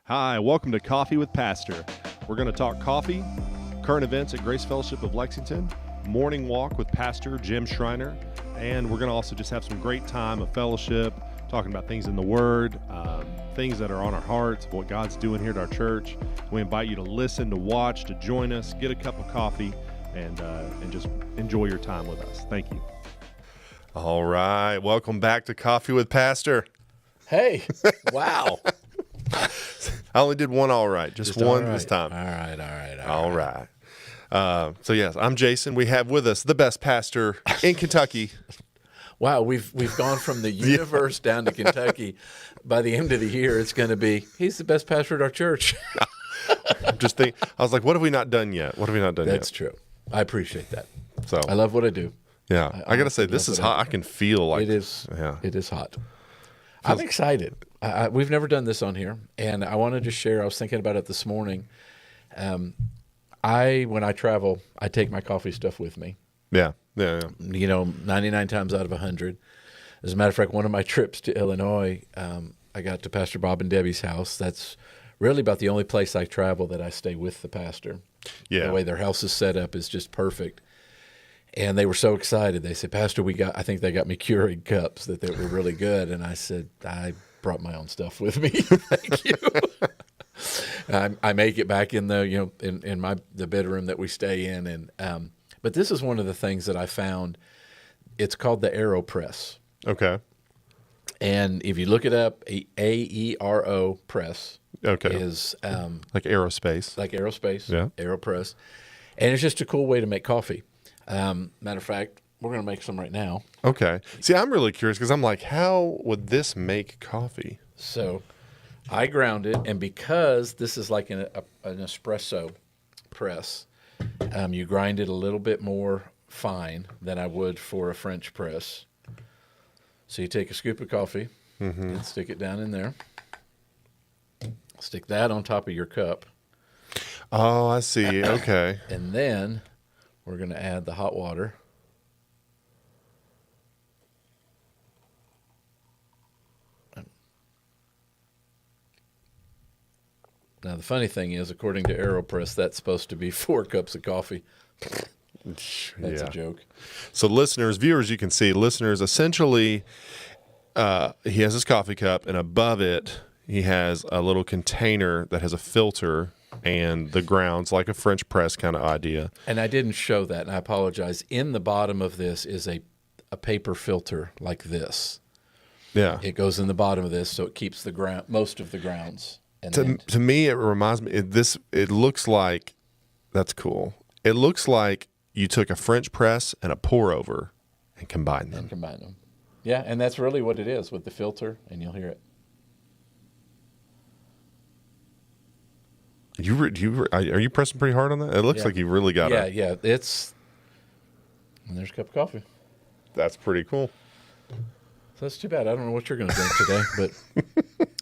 Hi, welcome to Coffee with Pastor. We're going to talk coffee, current events at Grace Fellowship of Lexington, morning walk with Pastor Jim Schreiner, and we're going to also just have some great time of fellowship, talking about things in the Word, things that are on our hearts, what God's doing here at our church. We invite you to listen, to watch, to join us, get a cup of coffee, and just enjoy your time with us. Thank you. All right, welcome back to Coffee with Pastor. Hey, wow. I only did one all right, just one right. this time. All right. So yes, I'm Jason. We have with us the best pastor in Kentucky. Wow, we've gone from the universe down to Kentucky. By the end of the year, it's going to be, he's the best pastor at our church. I'm just thinking, I was like, what have we not done yet? That's true. I appreciate that. So I love what I do. Yeah, I got to say, this is hot. I can feel like it is. Yeah, it is hot. I'm excited. We've never done this on here, and I wanted to share. I was thinking about it this morning. When I travel, I take my coffee stuff with me. Yeah. 99 times out of 100. As a matter of fact, one of my trips to Illinois, I got to Pastor Bob and Debbie's house. That's really about the only place I travel that I stay with the pastor. Yeah. The way their house is set up is just perfect. And they were so excited. They said, Pastor, I think they got me Keurig cups that they were really good. And I said, I brought my own stuff with me. Thank you. I make it back in the, in the bedroom that we stay in. And, but this is one of the things that I found. It's called the AeroPress. Okay. And if you look it up, AERO press. Okay. Is like aerospace. Like aerospace. Yeah. AeroPress. And it's just a cool way to make coffee. Matter of fact, we're going to make some right now. Okay. See, I'm really curious because I'm like, how would this make coffee? So I ground it, and because this is like an espresso press, you grind it a little bit more fine than I would for a French press. So you take a scoop of coffee and stick it down in there. Stick that on top of your cup. Oh, I see. Okay. And then we're going to add the hot water. Now, the funny thing is, according to AeroPress, that's supposed to be 4 cups of coffee. That's a joke. So viewers, you can see, essentially, he has his coffee cup, and above it, he has a little container that has a filter and the grounds, like a French press kind of idea. And I didn't show that, and I apologize. In the bottom of this is a paper filter like this. Yeah. It goes in the bottom of this, so it keeps most of the grounds. And to me, it reminds me, it looks like, that's cool. It looks like you took a French press and a pour over and combined them. Yeah, and that's really what it is with the filter, and you'll hear it. Are you pressing pretty hard on that? It looks like you really got it. Yeah. And there's a cup of coffee. That's pretty cool. So that's too bad. I don't know what you're going to drink today, but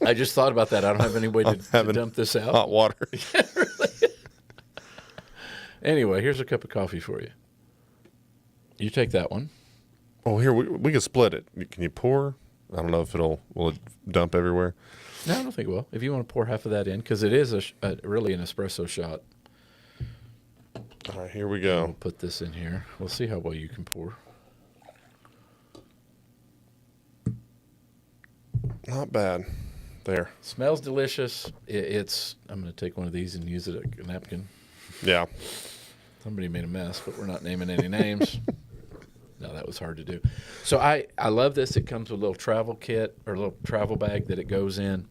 I just thought about that. I don't have any way to dump this out. Hot water. Yeah, really. Anyway, here's a cup of coffee for you. You take that one. Oh, here, we can split it. Can you pour? I don't know if will it dump everywhere? No, I don't think it will. If you want to pour half of that in, because it is really an espresso shot. All right, here we go. We'll put this in here. We'll see how well you can pour. Not bad. There. Smells delicious. I'm going to take one of these and use it as a napkin. Yeah. Somebody made a mess, but we're not naming any names. No, that was hard to do. So I love this. It comes with a little travel kit or a little travel bag that it goes in.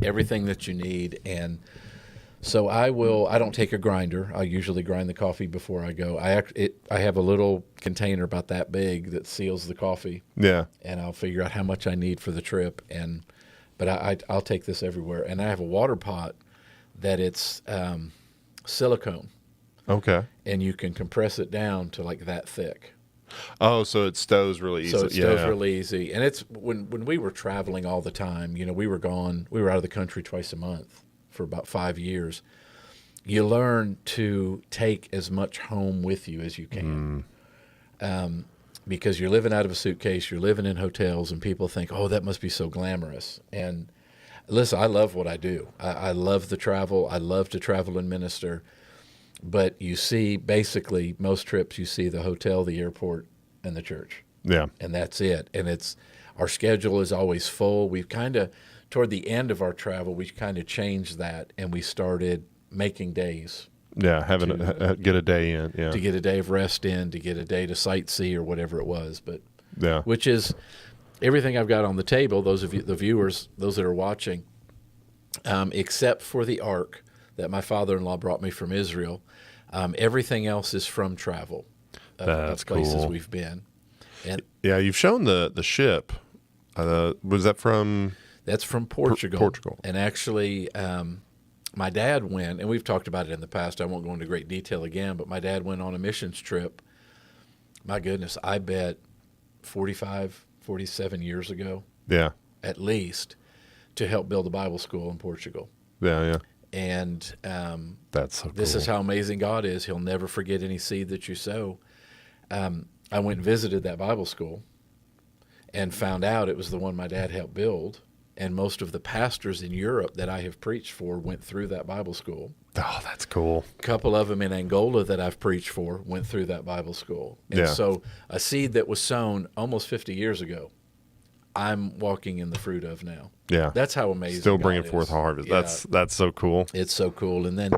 Everything that you need. And so I don't take a grinder. I usually grind the coffee before I go. I have a little container about that big that seals the coffee. Yeah. And I'll figure out how much I need for the trip. But I'll take this everywhere. And I have a water pot that it's silicone. Okay. And you can compress it down to like that thick. Oh, so it stows really easy. So it stows really easy. And it's when we were traveling all the time, we were out of the country twice a month for about 5 years. You learn to take as much home with you as you can. Because you're living out of a suitcase, you're living in hotels, and people think, oh, that must be so glamorous. And Listen, I love what I do. I love the travel. I love to travel and minister. But you see, basically, most trips you see the hotel, the airport, and the church. Yeah. And that's it. And our schedule is always full. We've kind of, toward the end of our travel, we kind of changed that, and we started making days. Yeah, get a day in. Yeah. To get a day of rest in, to get a day to sightsee or whatever it was. But Yeah. which is everything I've got on the table, those of you, the viewers, those that are watching, except for the ark that my father-in-law brought me from Israel. Everything else is from travel That's of places cool. we've been. And Yeah, you've shown the ship. Was that from? that's from Portugal. Portugal. And actually, my dad went, and we've talked about it in the past. I won't go into great detail again, but my dad went on a missions trip. My goodness, I bet 45, 47 years ago, Yeah. at least, to help build a Bible school in Portugal. Yeah. Yeah. And That's so cool. this is how amazing God is. He'll never forget any seed that you sow. I went and visited that Bible school and found out it was the one my dad helped build. And most of the pastors in Europe that I have preached for went through that Bible school. Oh, that's cool. A couple of them in Angola that I've preached for went through that Bible school. And Yeah. so a seed that was sown almost 50 years ago, I'm walking in the fruit of now. Yeah. That's how amazing Still God bringing is. forth harvest. Yeah. That's so cool. It's so cool. And then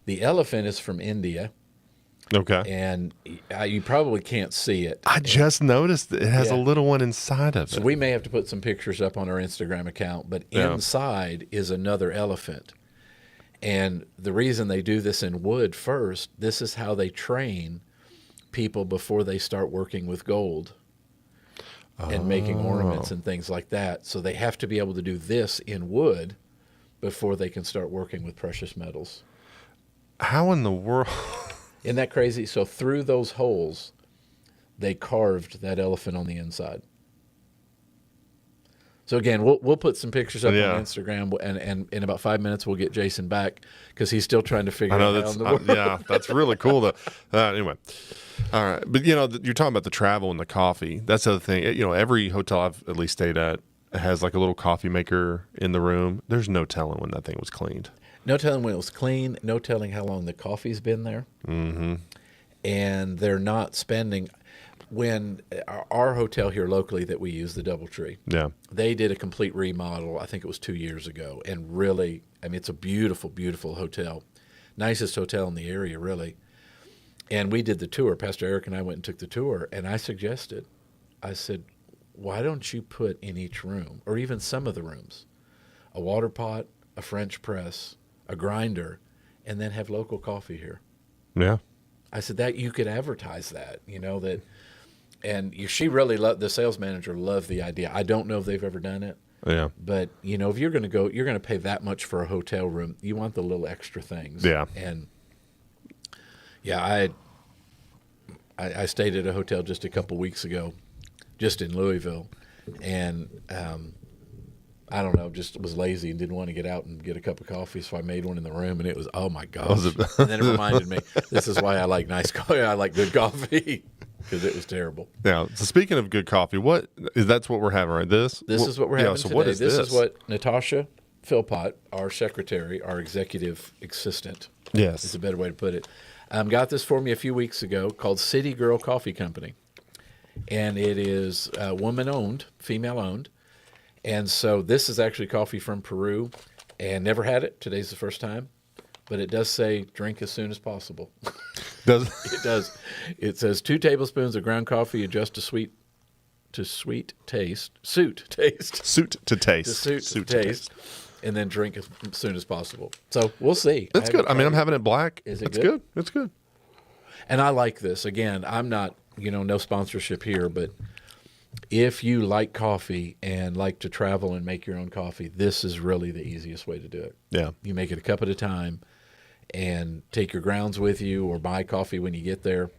the elephant is from India, Okay. and you probably can't see it. I just noticed that it has a Yeah. little one inside of So it. we may have to put some pictures up on our Instagram account, but Yeah. inside is another elephant. And the reason they do this in wood first, this is how they train people before they start working with gold and making ornaments and things like that. So they have to be able to do this in wood before they can start working with precious metals. How in the world? Isn't that crazy? So through those holes, they carved that elephant on the inside. So again, we'll put some pictures up Yeah. on Instagram, and in about 5 minutes we'll get Jason back because he's still trying to figure I know out that's how in the world. yeah, that's really cool. Though. Anyway, all right, but you're talking about the travel and the coffee. That's the other thing. Every hotel I've at least stayed at has like a little coffee maker in the room. There's no telling when that thing was cleaned. No telling when it was clean. No telling how long the coffee's been there. Mm-hmm. And they're not spending. When our hotel here locally that we use, the DoubleTree, Yeah, they did a complete remodel. I think it was 2 years ago, and really, I mean, it's a beautiful, beautiful hotel, nicest hotel in the area, really. And we did the tour. Pastor Eric and I went and took the tour, and I said, why don't you put in each room, or even some of the rooms, a water pot, a French press, a grinder, and then have local coffee here? yeah. I said that you could advertise that, that. And she really loved, the sales manager loved the idea. I don't know if they've ever done it, Yeah. but if you're going to go, you're going to pay that much for a hotel room. You want the little extra things. Yeah. And yeah, I stayed at a hotel just a couple weeks ago, just in Louisville, and I don't know, just was lazy and didn't want to get out and get a cup of coffee, so I made one in the room, and it was, oh my gosh. And then it reminded me, this is why I like nice coffee. I like good coffee. Because it was terrible. Now, so speaking of good coffee, that's what we're having, right? This is what we're having so today. What is this is what Natasha Philpott, our secretary, our executive assistant, Yes. is a better way to put it, got this for me a few weeks ago, called City Girl Coffee Company. And it is woman-owned, female-owned. And so this is actually coffee from Peru, and never had it. Today's the first time. But it does say drink as soon as possible. Does It does. It says 2 tablespoons of ground coffee adjust to suit taste, suit to taste, and then drink as soon as possible. So we'll see. That's good. I mean, I'm having it black. Is it That's good? It's good. And I like this. Again, I'm not, no sponsorship here, but if you like coffee and like to travel and make your own coffee, this is really the easiest way to do it. Yeah. You make it a cup at a time and take your grounds with you or buy coffee when you get there.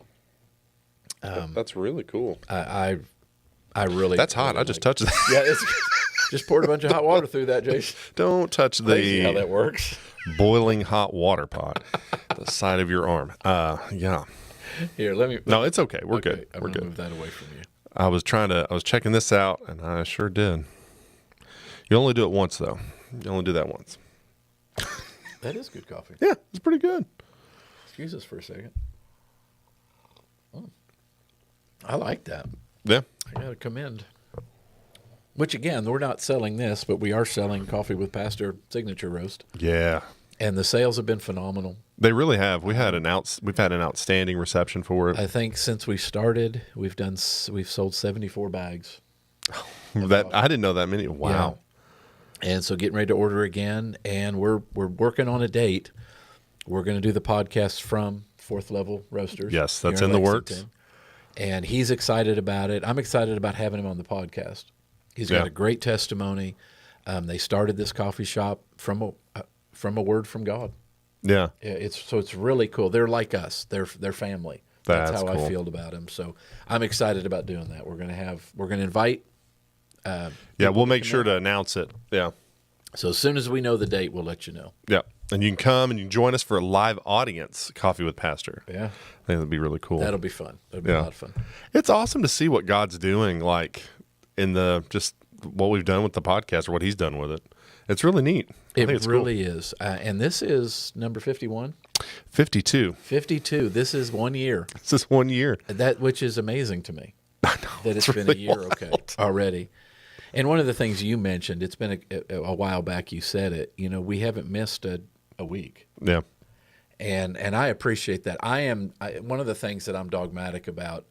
That's really cool. I really. That's hot. really I just like touched that. it. Yeah, it's just poured a bunch of hot water through that, Jason. Don't touch Crazy how the that works. boiling hot water pot, the side of your arm. Yeah. Here, let me. No, it's okay. We're Okay, good. I'm We're gonna good. move that away from you. I was checking this out, and I sure did. You only do it once, though. You only do that once. That is good coffee. Yeah, it's pretty good. Excuse us for a second. I like that. Yeah. I got to commend. Which, again, we're not selling this, but we are selling Coffee with Pastor Signature Roast. Yeah. And the sales have been phenomenal. They really have. We've had an outstanding reception for it. I think since we started, we've sold 74 bags. That I didn't know that many. Wow. Yeah. And so getting ready to order again, and we're working on a date. We're going to do the podcast from Fourth Level Roasters. Yes, that's here in the Lexington. works. And he's excited about it. I'm excited about having him on the podcast. He's got a great testimony. They started this coffee shop from a word from God. Yeah. It's really cool. They're like us. They're family. That's how cool. I feel about him. So I'm excited about doing that. We're going to invite. We'll make sure to announce it. Yeah. So as soon as we know the date, we'll let you know. Yeah. And you can come and you can join us for a live audience Coffee with Pastor. Yeah. I think that'd be really cool. That'll be fun. That'll be a lot of fun. It's awesome to see what God's doing, like in the just what we've done with the podcast or what he's done with it. It's really neat. It really is. And this is number 51? 52. 52. This is 1 year. This is 1 year. Which is amazing to me. I know. That it's been really a year wild. already. And one of the things you mentioned, it's been a while back you said it, we haven't missed a week. Yeah. And I appreciate that. One of the things that I'm dogmatic about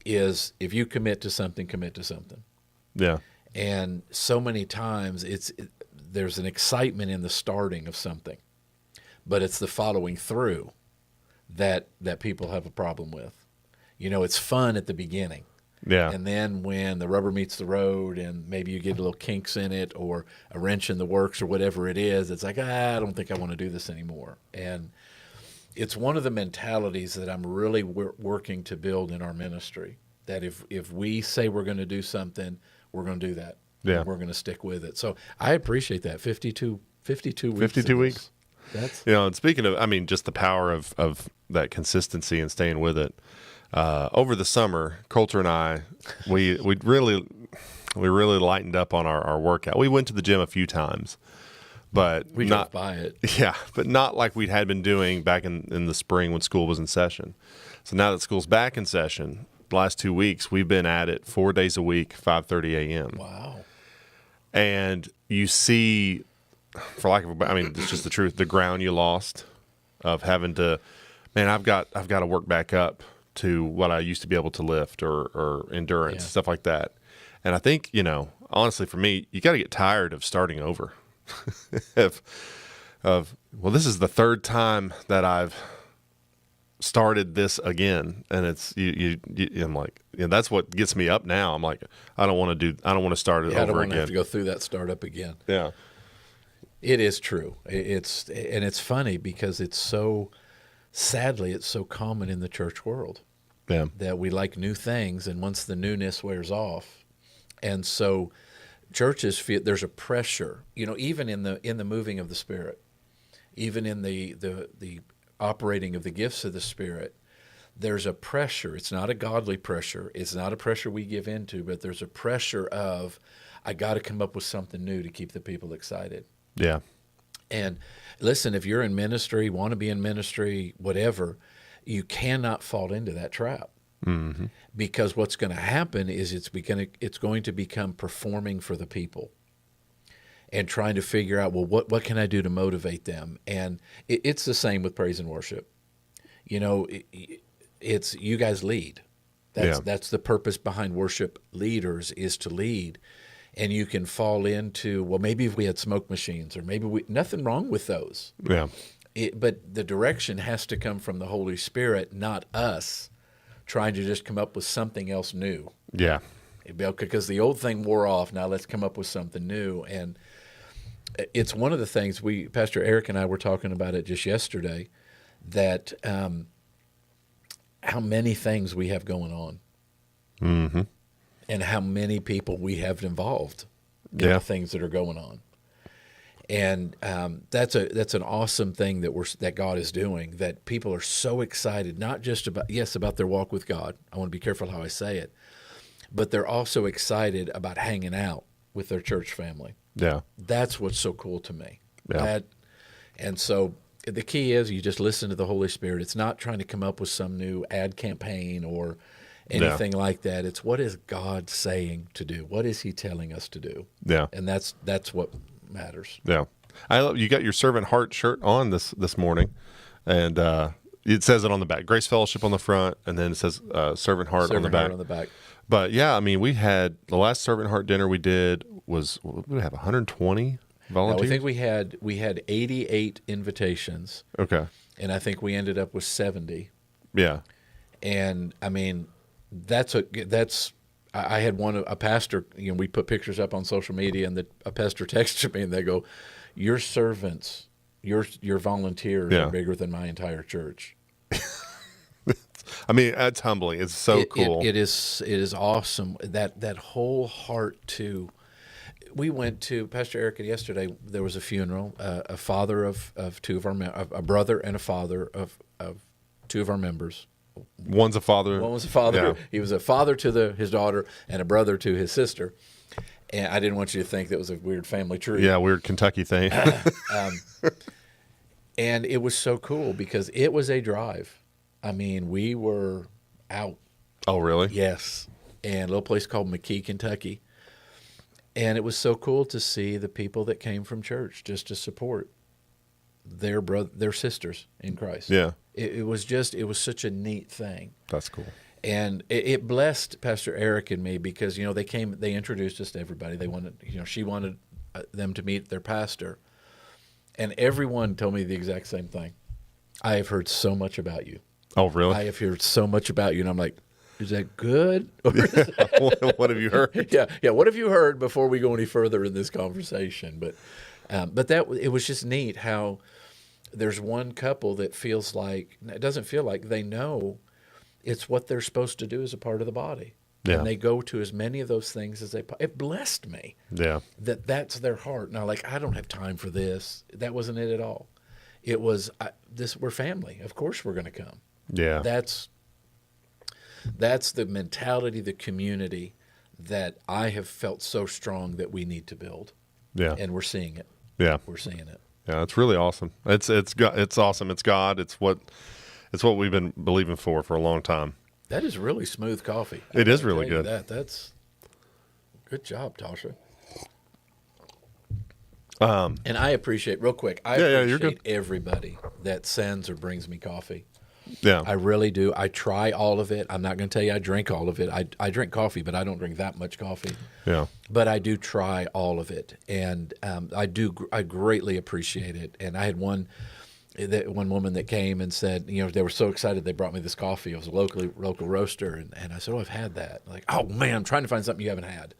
is if you commit to something, commit to something. Yeah. And so many times there's an excitement in the starting of something, but it's the following through that people have a problem with. It's fun at the beginning. Yeah. And then when the rubber meets the road and maybe you get a little kinks in it or a wrench in the works or whatever it is, it's like, I don't think I want to do this anymore. And it's one of the mentalities that I'm really working to build in our ministry, that if we say we're going to do something, we're going to do that. Yeah. We're going to stick with it. So I appreciate that. 52 weeks. 52 weeks. That's and speaking of, just the power of that consistency and staying with it. Over the summer, Coulter and I, we really lightened up on our workout. We went to the gym a few times, but we drove by it. Yeah, but not like we had been doing back in the spring when school was in session. So now that school's back in session, the last 2 weeks, we've been at it 4 days a week, 5:30 a.m. Wow. And you see, for lack of, it's just the truth, the ground you lost of having to, I've got to work back up to what I used to be able to lift or endurance, stuff like that. And I think, honestly for me, you got to get tired of starting over. This is the third time that I've started this again. And it's, I'm like, that's what gets me up now. I'm like, I don't want to start it over again. I don't want to have to go through that startup again. Yeah. It is true. It's funny because sadly, it's so common in the church world. Yeah. That we like new things, and once the newness wears off, and so churches feel there's a pressure, even in the moving of the Spirit, even in the operating of the gifts of the Spirit, there's a pressure. It's not a godly pressure. It's not a pressure we give into, but there's a pressure of, I got to come up with something new to keep the people excited. Yeah. And listen, if you're in ministry, want to be in ministry, whatever, you cannot fall into that trap. Mm-hmm. Because what's going to happen is it's going to become performing for the people and trying to figure out, well, what can I do to motivate them? And it's the same with praise and worship. It's you guys lead. That's the purpose behind worship leaders, is to lead. And you can fall into, well, maybe if we had smoke machines, or maybe nothing wrong with those. Yeah. But the direction has to come from the Holy Spirit, not us trying to just come up with something else new. Yeah. Because the old thing wore off. Now let's come up with something new. And it's one of the things Pastor Eric and I were talking about it just yesterday, that how many things we have going on. Mm-hmm. And how many people we have involved in the things that are going on. And that's an awesome thing that God is doing, that people are so excited, not just about their walk with God. I want to be careful how I say it. But they're also excited about hanging out with their church family. Yeah. That's what's so cool to me. Yeah. And so the key is you just listen to the Holy Spirit. It's not trying to come up with some new ad campaign or anything like that. It's what is God saying to do? What is he telling us to do? Yeah. And that's what matters. Yeah. I love you got your servant heart shirt on this morning, and it says it on the back. Grace Fellowship on the front, and then it says servant heart on the back. Heart on the back. But yeah, I mean, we had the last servant heart dinner we did was what did we have 120 volunteers. No, I think we had 88 invitations. Okay. And I think we ended up with 70. Yeah. And I mean, I had a pastor, we put pictures up on social media, and a pastor texted me and they go, your servants, your volunteers are bigger than my entire church. I mean, that's humbling. It's so cool. It is awesome. That whole heart to. We went to Pastor Eric yesterday. There was a funeral. A father of two of our a brother and a father of two of our members. One's a father. One was a father. Yeah. He was a father to his daughter and a brother to his sister. And I didn't want you to think that was a weird family tree. Yeah, weird Kentucky thing. And it was so cool because it was a drive. I mean, we were out. Oh, really? Yes. And a little place called McKee, Kentucky. And it was so cool to see the people that came from church just to support their sisters in Christ. Yeah. It was such a neat thing. That's cool. And it blessed Pastor Eric and me because, they introduced us to everybody. They wanted, she wanted them to meet their pastor. And everyone told me the exact same thing. I have heard so much about you. Oh, really? I have heard so much about you. And I'm like, is that good? Or What have you heard? Yeah. What have you heard before we go any further in this conversation? But it was just neat how there's one couple that feels like, it doesn't feel like they know it's what they're supposed to do as a part of the body. Yeah. And they go to as many of those things as it blessed me. Yeah. That's their heart. Now, I don't have time for this. That wasn't it at all. It was, we're family. Of course we're going to come. Yeah. That's the mentality, the community that I have felt so strong that we need to build. Yeah. And we're seeing it. Yeah. We're seeing it. Yeah, it's really awesome. It's awesome. It's God. It's what we've been believing for a long time. That is really smooth coffee. It is really good. That's good job, Tasha. And I appreciate real quick. I you're good. appreciate everybody that sends or brings me coffee. Yeah, I really do. I try all of it. I'm not going to tell you I drink all of it. I drink coffee, but I don't drink that much coffee. Yeah. But I do try all of it, and I greatly appreciate it. And I had one woman that came and said, they were so excited they brought me this coffee. It was a local roaster, and I said, oh, I've had that. Like, oh man, I'm trying to find something you haven't had.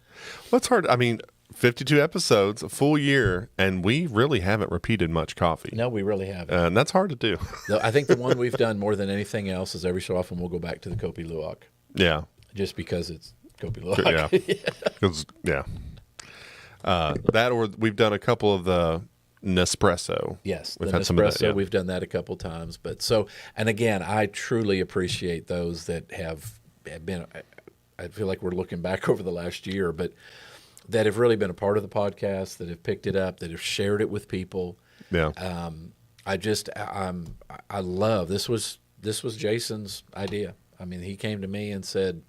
Well, it's hard. I mean, 52 episodes, a full year, and we really haven't repeated much coffee. No, we really haven't. And that's hard to do. I think the one we've done more than anything else is every so often we'll go back to the Kopi Luwak. Yeah. Just because it's Kopi Luwak. Yeah. That or we've done a couple of the Nespresso. Yes, we've the had Nespresso, some of that, yeah. We've done that a couple times. And again, I truly appreciate those that have been, I feel like we're looking back over the last year, but that have really been a part of the podcast, that have picked it up, that have shared it with people. Yeah. I love, this was Jason's idea. I mean, he came to me and said,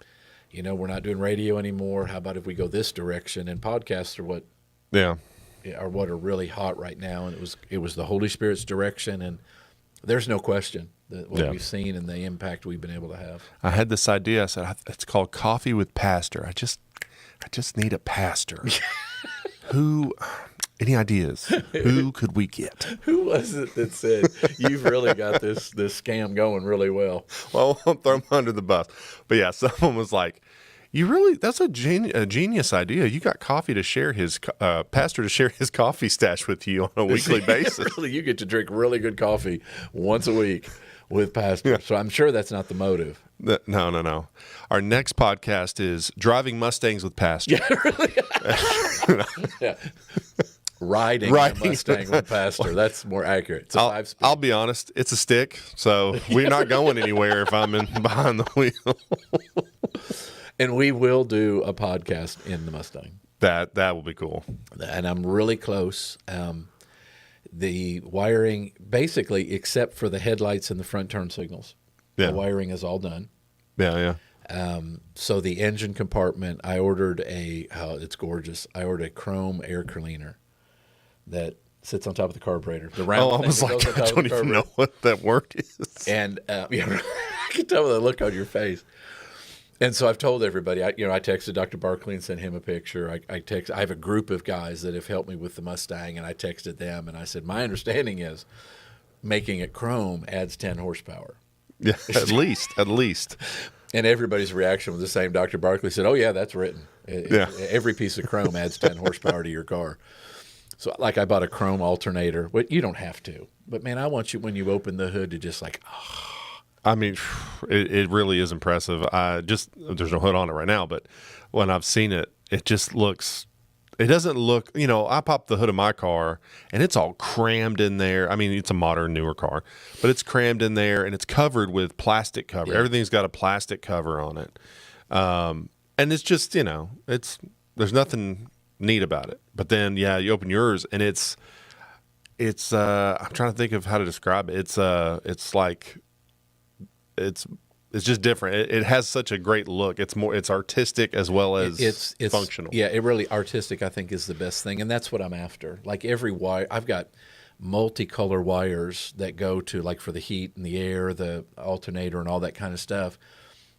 we're not doing radio anymore. How about if we go this direction? And podcasts are what are really hot right now. And it was the Holy Spirit's direction. And there's no question that what we've seen and the impact we've been able to have. I had this idea. I said, it's called Coffee with Pastor. I just need a pastor. Any ideas? Who could we get? Who was it that said, you've really got this scam going really well? Well, I won't throw him under the bus. But yeah, someone was like, that's a genius idea. You got coffee to share pastor to share his coffee stash with you on a weekly basis. Really, you get to drink really good coffee once a week with pastor. Yeah. So I'm sure that's not the motive. No. Our next podcast is Driving Mustangs with Pastor. Yeah, really. Yeah. Riding a Mustang with Pastor. That's more accurate. It's a 5-speed. I'll be honest. It's a stick, so we're not going anywhere if I'm behind the wheel. And we will do a podcast in the Mustang. That will be cool. And I'm really close. The wiring, basically, except for the headlights and the front turn signals, the wiring is all done. Yeah. So the engine compartment, I ordered it's gorgeous. I ordered a chrome air cleaner that sits on top of the carburetor. The round I was like, I don't even know what that word is. And I can tell by the look on your face. And so I've told everybody. I texted Dr. Barkley and sent him a picture. I have a group of guys that have helped me with the Mustang, and I texted them and I said, my understanding is making it chrome adds 10 horsepower. Yeah, at least. And everybody's reaction was the same. Dr. Barkley said, "Oh yeah, that's written. Every piece of chrome adds 10 horsepower to your car." So, like, I bought a chrome alternator. But you don't have to. But man, I want you when you open the hood to just like, I mean, it really is impressive. There's no hood on it right now, but when I've seen it, it just looks. It doesn't look, I popped the hood of my car and it's all crammed in there. I mean, it's a modern, newer car, but it's crammed in there and it's covered with plastic cover. Yeah. Everything's got a plastic cover on it. And it's just, there's nothing neat about it. But then, you open yours and it's I'm trying to think of how to describe it. It's just different. It has such a great look. It's artistic as well as it's functional. Yeah, it really artistic, I think, is the best thing, and that's what I'm after. Like every wire, I've got multicolor wires that go to, like, for the heat and the air, the alternator, and all that kind of stuff.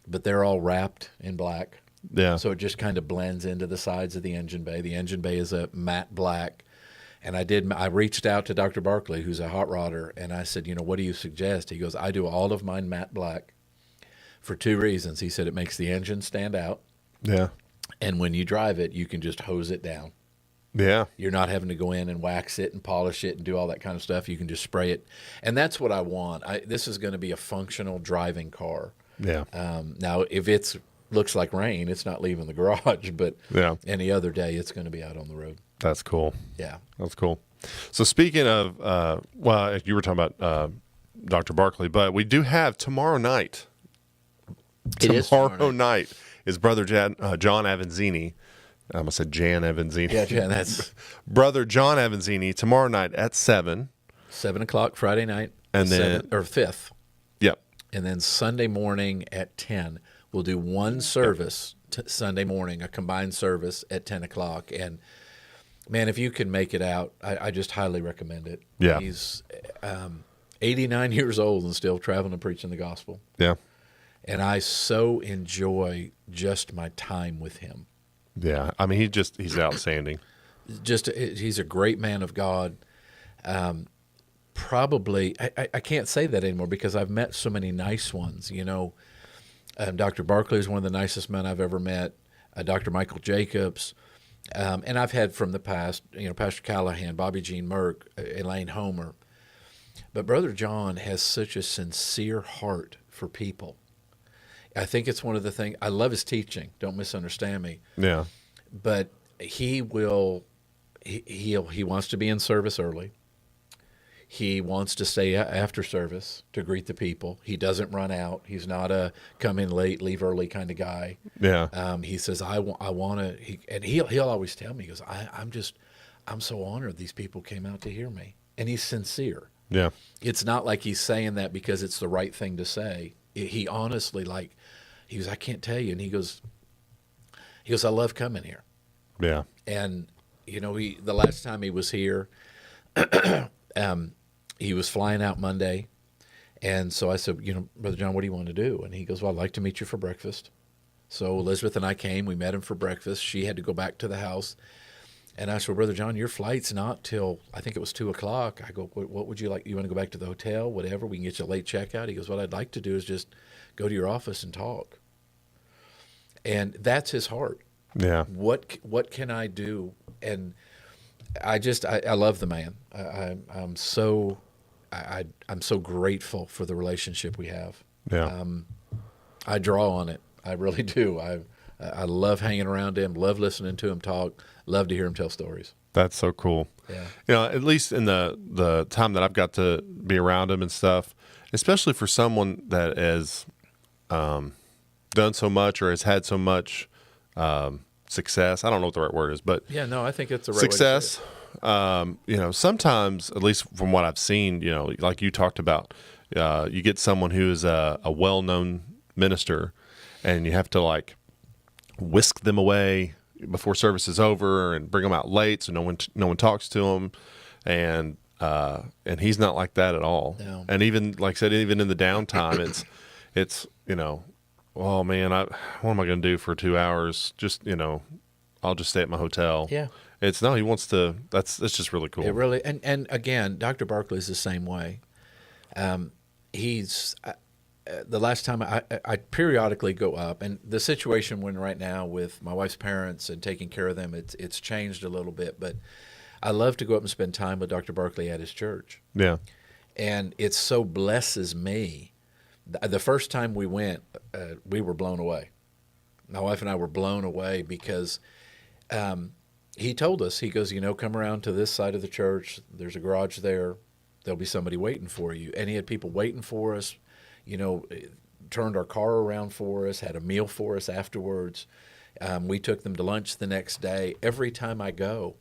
But they're all wrapped in black. Yeah. So it just kind of blends into the sides of the engine bay. The engine bay is a matte black. And I reached out to Dr. Barkley, who's a hot rodder, and I said, what do you suggest? He goes, I do all of mine matte black. For 2 reasons. He said it makes the engine stand out. Yeah. And when you drive it, you can just hose it down. Yeah. You're not having to go in and wax it and polish it and do all that kind of stuff. You can just spray it. And that's what I want. This is going to be a functional driving car. Yeah. Now, if it looks like rain, it's not leaving the garage. But any other day, it's going to be out on the road. That's cool. Yeah. That's cool. So speaking of, you were talking about Dr. Barkley, but we do have tomorrow night. Tomorrow night is Brother John Avanzini. I almost said Jan Avanzini. Yeah, Jan, that's Brother John Avanzini tomorrow night at 7. 7 o'clock Friday night. And then 5th. Yep. And then Sunday morning at 10. We'll do one service Sunday morning, a combined service at 10 o'clock. And man, if you can make it out, I just highly recommend it. Yeah. He's 89 years old and still traveling and preaching the gospel. Yeah. And I so enjoy just my time with him. Yeah. I mean, he's outstanding. He's a great man of God. Probably, I can't say that anymore because I've met so many nice ones. Dr. Barkley is one of the nicest men I've ever met. Dr. Michael Jacobs. And I've had from the past, Pastor Callahan, Bobby Jean Merck, Elaine Homer. But Brother John has such a sincere heart for people. I think it's one of the things. I love his teaching. Don't misunderstand me. Yeah. But he wants to be in service early. He wants to stay after service to greet the people. He doesn't run out. He's not a come in late, leave early kind of guy. Yeah. He says, I want to, and he'll always tell me, he goes, I'm so honored these people came out to hear me. And he's sincere. Yeah. It's not like he's saying that because it's the right thing to say. He honestly, he goes, I can't tell you. And he goes, I love coming here. Yeah. And, the last time he was here, he was flying out Monday. And so I said, Brother John, what do you want to do? And he goes, well, I'd like to meet you for breakfast. So Elizabeth and I came. We met him for breakfast. She had to go back to the house. And I said, well, Brother John, your flight's not till, I think it was 2 o'clock. I go, what would you like? You want to go back to the hotel? Whatever. We can get you a late checkout. He goes, what I'd like to do is just go to your office and talk. And that's his heart. Yeah. What can I do? And I love the man. I'm so grateful for the relationship we have. Yeah. I draw on it. I really do. I love hanging around him, love listening to him talk, love to hear him tell stories. That's so cool. Yeah. At least in the time that I've got to be around him and stuff, especially for someone that has done so much or has had so much success. I don't know what the right word is, but Yeah, no, I think it's the right way to say success. Sometimes, at least from what I've seen, like you talked about, you get someone who is a well-known minister, and you have to like whisk them away before service is over and bring them out late so no one talks to them, and he's not like that at all. No. And even like I said, even in the downtime, it's oh man, what am I going to do for 2 hours? Just I'll just stay at my hotel. Yeah. He wants to. That's just really cool. It really, and again, Dr. Barkley is the same way. He's the last time I periodically go up, and the situation when right now with my wife's parents and taking care of them, it's changed a little bit. But I love to go up and spend time with Dr. Barkley at his church. Yeah. And it so blesses me. The first time we went, we were blown away. My wife and I were blown away because he told us, he goes, come around to this side of the church. There's a garage there. There'll be somebody waiting for you. And he had people waiting for us, turned our car around for us, had a meal for us afterwards. We took them to lunch the next day. Every time I go,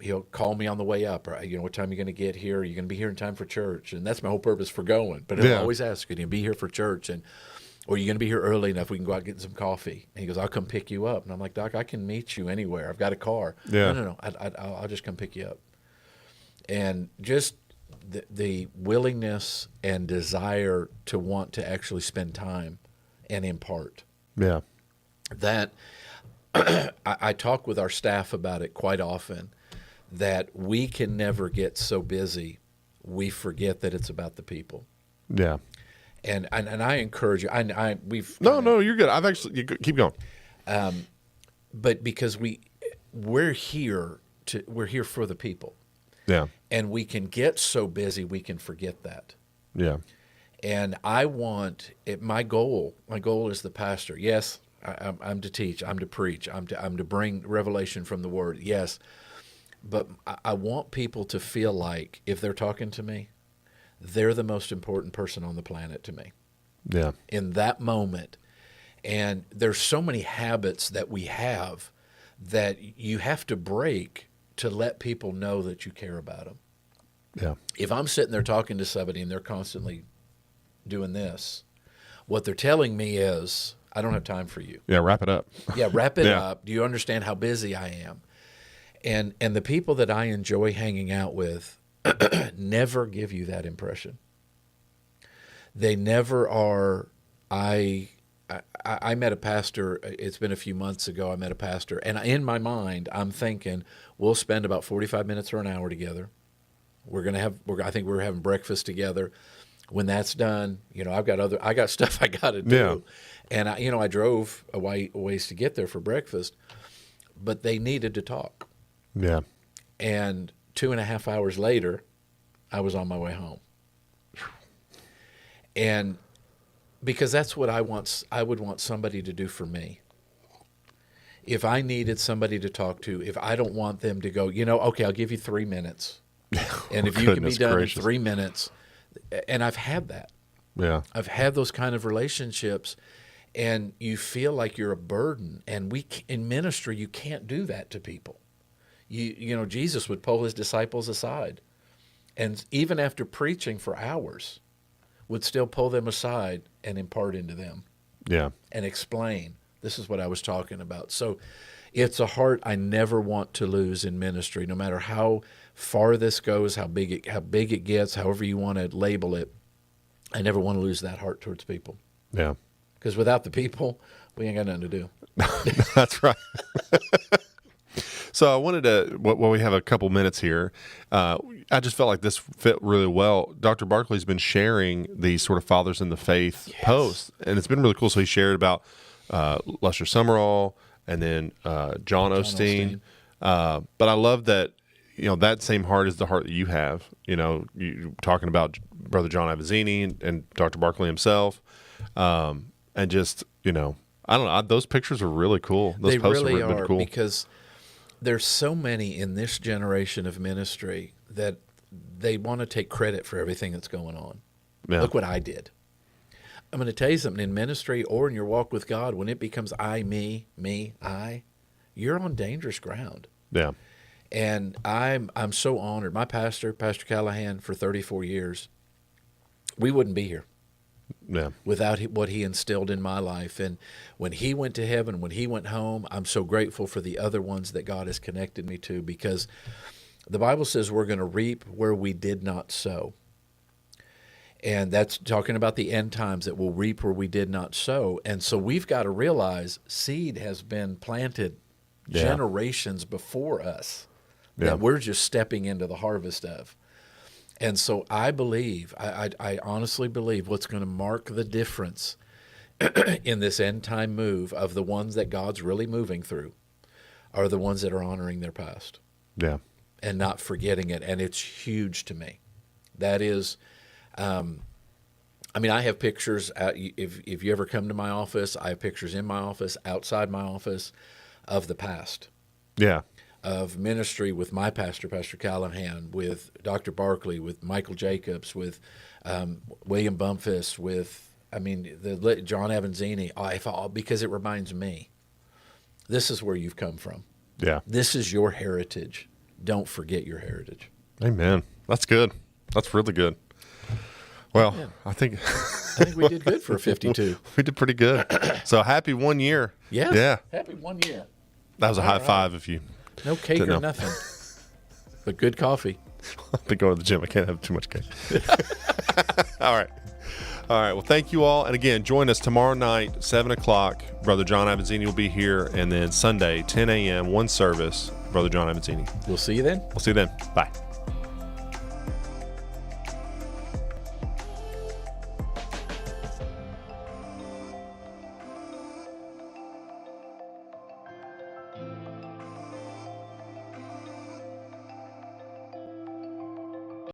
he'll call me on the way up. Or, what time are you going to get here? Are you going to be here in time for church? And that's my whole purpose for going. But he'll always ask, can you be here for church? Or are you going to be here early enough we can go out and get some coffee? And he goes, I'll come pick you up. And I'm like, Doc, I can meet you anywhere. I've got a car. Yeah. No. I'll just come pick you up. And just the willingness and desire to want to actually spend time and impart. Yeah. That I talk with our staff about it quite often, that we can never get so busy we forget that it's about the people. Yeah. And I encourage you. No, you're good. You keep going. But because we're here for the people. Yeah. And we can get so busy we can forget that. Yeah. And I want it. My goal as the pastor. Yes, I'm to teach. I'm to preach. I'm to bring revelation from the Word. Yes, but I want people to feel like if they're talking to me, they're the most important person on the planet to me. Yeah. In that moment, and there's so many habits that we have that you have to break to let people know that you care about them. Yeah. If I'm sitting there talking to somebody and they're constantly doing this, what they're telling me is, I don't have time for you. Yeah, wrap it up. Yeah, wrap it Yeah. up. Do you understand how busy I am? And the people that I enjoy hanging out with never give you that impression. They never are. I met a pastor. It's been a few months ago. I met a pastor, and in my mind, I'm thinking we'll spend about 45 minutes or an hour together. I think we're having breakfast together. When that's done, I got stuff I got to do, Yeah. and I drove a ways to get there for breakfast, but they needed to talk. Yeah. And 2.5 hours later, I was on my way home. And because that's what I would want somebody to do for me. If I needed somebody to talk to, if I don't want them to go, okay, I'll give you 3 minutes. And if you can be done gracious. in 3 minutes, and I've had that. Yeah. I've had those kind of relationships, and you feel like you're a burden. And in ministry, you can't do that to people. Jesus would pull his disciples aside, and even after preaching for hours, would still pull them aside and impart into them. Yeah. And explain, this is what I was talking about. So it's a heart I never want to lose in ministry, no matter how far this goes, how big it gets, however you want to label it. I never want to lose that heart towards people. Yeah. Because without the people, we ain't got nothing to do. That's right. So I wanted to, while we have a couple minutes here, I just felt like this fit really well. Dr. Barkley's been sharing these sort of fathers in the faith posts, and it's been really cool. So he shared about Lester Summerall and then John Osteen. But I love that, that same heart is the heart that you have. You talking about Brother John Avazzini and Dr. Barkley himself. And just, I don't know, those pictures are really cool. Those They posts really have been are, cool. because there's so many in this generation of ministry that they want to take credit for everything that's going on. Yeah. Look what I did. I'm going to tell you something. In ministry or in your walk with God, when it becomes I, me, I, you're on dangerous ground. Yeah. And I'm so honored. My pastor, Pastor Callahan, for 34 years, we wouldn't be here Yeah. without what he instilled in my life. And when he went to heaven, when he went home, I'm so grateful for the other ones that God has connected me to, because the Bible says we're going to reap where we did not sow. And that's talking about the end times, that we'll reap where we did not sow. And so we've got to realize seed has been planted generations before us that we're just stepping into the harvest of. And so I believe, I honestly believe what's going to mark the difference in this end time move of the ones that God's really moving through are the ones that are honoring their past. Yeah. And not forgetting it. And it's huge to me. That is, I mean, I have pictures, if you ever come to my office, I have pictures in my office, outside my office, of the past. Yeah. Of ministry with my pastor, Pastor Callahan, with Dr. Barkley, with Michael Jacobs, with William Bumfus, with, John Avanzini, because it reminds me, this is where you've come from. Yeah. This is your heritage. Don't forget your heritage. Amen. That's good. That's really good. Well, I think we did good for a 52. We did pretty good. So happy 1 year. Yeah. Yeah. Happy 1 year. That was a high five if you. No cake or nothing, but good coffee. I've been going to the gym. I can't have too much cake. All right. All right. Well, thank you all. And again, join us tomorrow night, 7 o'clock. Brother John Avanzini will be here. And then Sunday, 10 a.m., one service, Brother John Avanzini. We'll see you then. We'll see you then. Bye.